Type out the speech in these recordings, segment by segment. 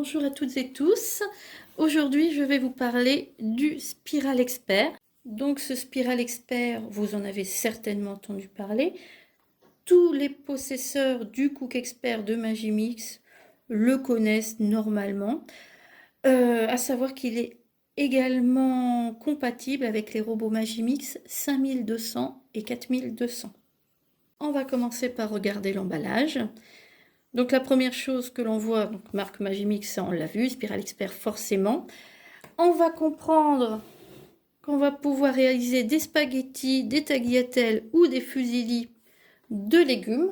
Bonjour à toutes et tous. Aujourd'hui, je vais vous parler du Spiral Expert. Donc, ce Spiral Expert, vous en avez certainement entendu parler. Tous les possesseurs du Cook Expert de Magimix le connaissent normalement. À savoir qu'il est également compatible avec les robots Magimix 5200 et 4200. On va commencer par regarder l'emballage. Donc la première chose que l'on voit, donc marque Magimix, ça on l'a vu, Spiral Expert forcément. On va comprendre qu'on va pouvoir réaliser des spaghettis, des tagliatelles ou des fusilli de légumes.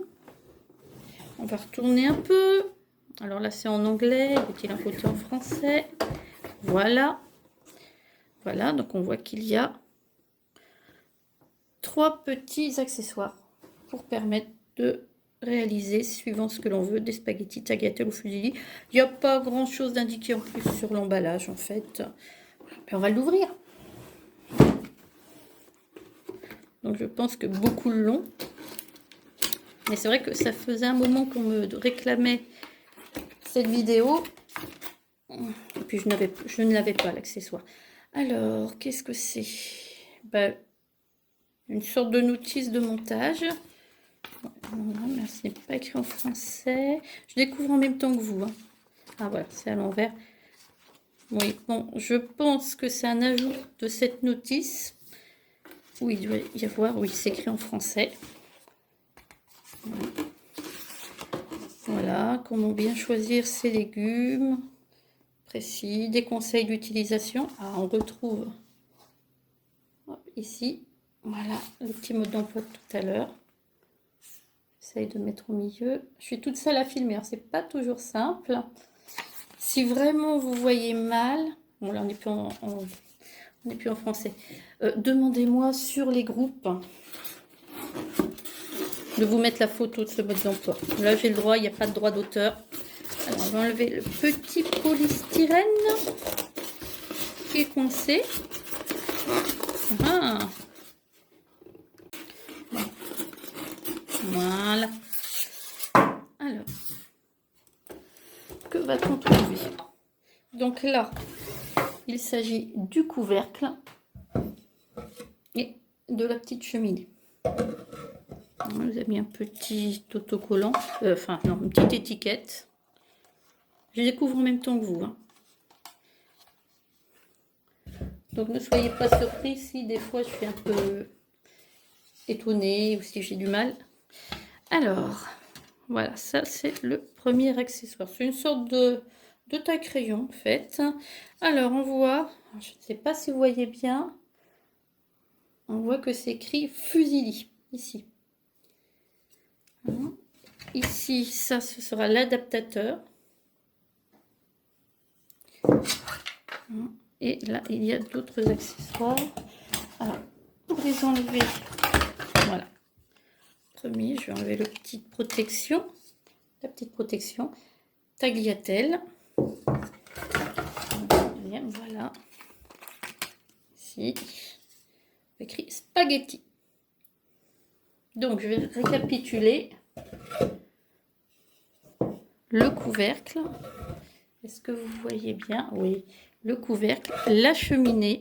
On va retourner un peu. Alors là c'est en anglais, est-il un côté en français? Voilà. Voilà, donc on voit qu'il y a 3 petits accessoires pour permettre de réaliser, suivant ce que l'on veut, des spaghettis, tagliatelles ou fusilli. Il n'y a pas grand chose d'indiqué en plus sur l'emballage en fait. Et on va l'ouvrir. Donc je pense que beaucoup l'ont. Mais c'est vrai que ça faisait un moment qu'on me réclamait cette vidéo. Et puis je ne l'avais pas l'accessoire. Alors, qu'est-ce que c'est? Ben, une sorte de notice de montage. Non, ce n'est pas écrit en français. Je découvre en même temps que vous. Hein. Ah voilà, c'est à l'envers. Oui, bon, je pense que c'est un ajout de cette notice. Oui, il doit y avoir, oui, c'est écrit en français. Voilà, comment bien choisir ses légumes. Précis, des conseils d'utilisation. Ah, on retrouve ici, voilà, le petit mode d'emploi de tout à l'heure. J'essaye de mettre au milieu. Je suis toute seule à filmer, c'est pas toujours simple. Si vraiment vous voyez mal, bon là on n'est plus en français, demandez-moi sur les groupes de vous mettre la photo de ce mode d'emploi. Là j'ai le droit, il n'y a pas de droit d'auteur. Alors on va enlever le petit polystyrène qui est coincé. Ah. Voilà. Alors, que va-t-on trouver? Donc là, il s'agit du couvercle et de la petite cheminée. On nous a mis un petit autocollant, enfin non, une petite étiquette. Je découvre en même temps que vous. Hein. Donc ne soyez pas surpris si des fois je suis un peu étonnée ou si j'ai du mal. Alors, voilà, ça c'est le premier accessoire. C'est une sorte de taille-crayon en fait. Alors on voit, je ne sais pas si vous voyez bien, on voit que c'est écrit fusilli ici. Ici, ça ce sera l'adaptateur. Et là, il y a d'autres accessoires. Alors, pour les enlever, voilà. Premier, je vais enlever la petite protection. Tagliatelle. Deuxième, voilà. Ici, écrit spaghetti. Donc, je vais récapituler. Le couvercle. Est-ce que vous voyez bien? Oui. Le couvercle, la cheminée,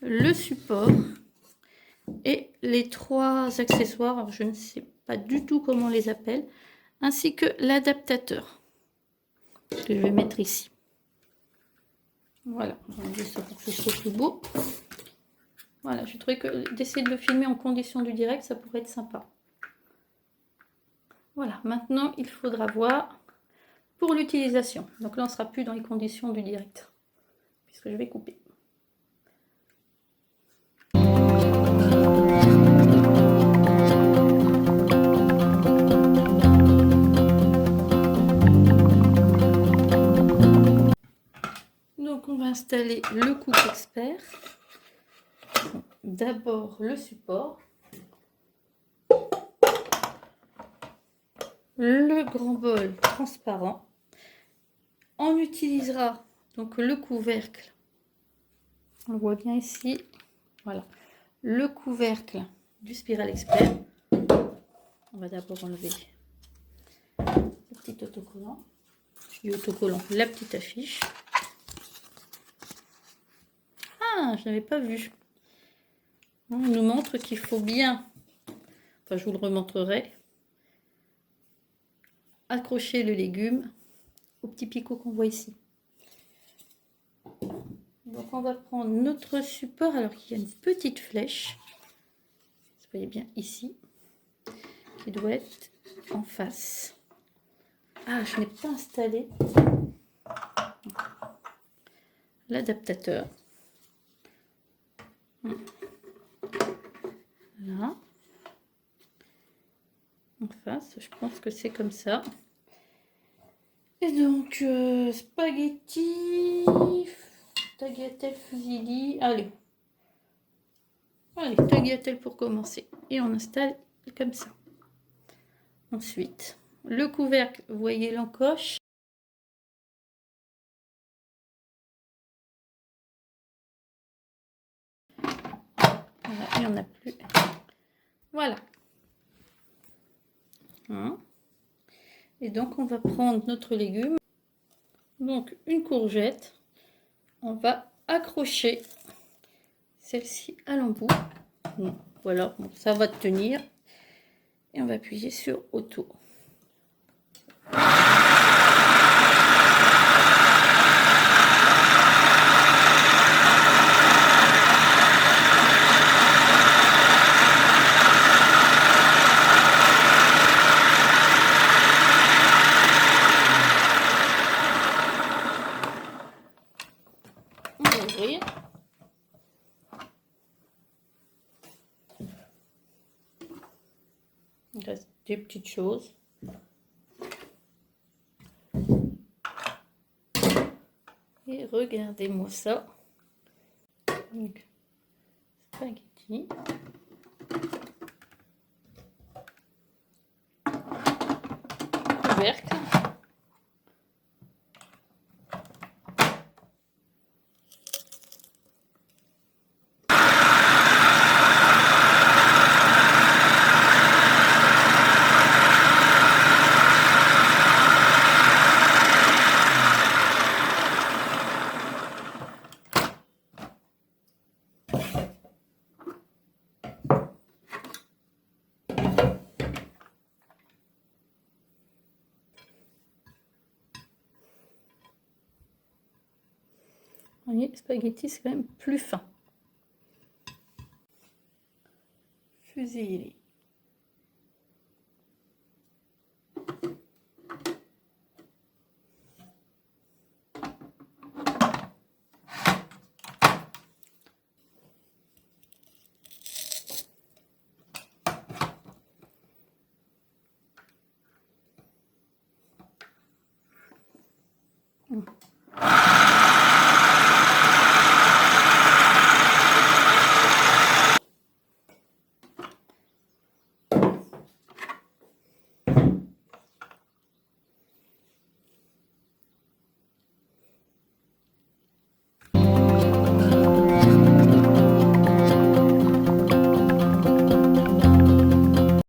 le support et les 3 accessoires. Alors, je ne sais pas du tout comment on les appelle. Ainsi que l'adaptateur que je vais mettre ici. Voilà, on va enlever ça pour que ce soit plus beau. Voilà, je trouvais que d'essayer de le filmer en condition du direct, ça pourrait être sympa. Voilà, maintenant il faudra voir pour l'utilisation. Donc là, on ne sera plus dans les conditions du direct, puisque je vais couper. Donc on va installer le Cook Expert. D'abord le support. Le grand bol transparent. On utilisera donc le couvercle. On le voit bien ici. Voilà. Le couvercle du Spiral Expert. On va d'abord enlever le petit autocollant. du autocollant, la petite affiche. Ah, je n'avais pas vu. On nous montre qu'il faut bien, enfin je vous le remontrerai, accrocher le légume au petit picot qu'on voit ici. Donc on va prendre notre support, alors qu'il y a une petite flèche, vous voyez bien ici, qui doit être en face. Ah, je n'ai pas installé l'adaptateur. Là. En face, je pense que c'est comme ça. Et donc, spaghetti, tagliatelle, fusilli. Allez, tagliatelle pour commencer. Et on installe comme ça. Ensuite, le couvercle, vous voyez l'encoche. Voilà, il n'y en a plus. Voilà. Hein. Et donc, on va prendre notre légume. Donc, une courgette. On va accrocher celle-ci à l'embout. Bon, voilà, bon, ça va tenir. Et on va appuyer sur auto. On va ouvrir. Il reste des petites choses. Et regardez-moi ça. Donc, spaghetti. Couvercle. Vous voyez, spaghetti, c'est quand même plus fin. Fusilli.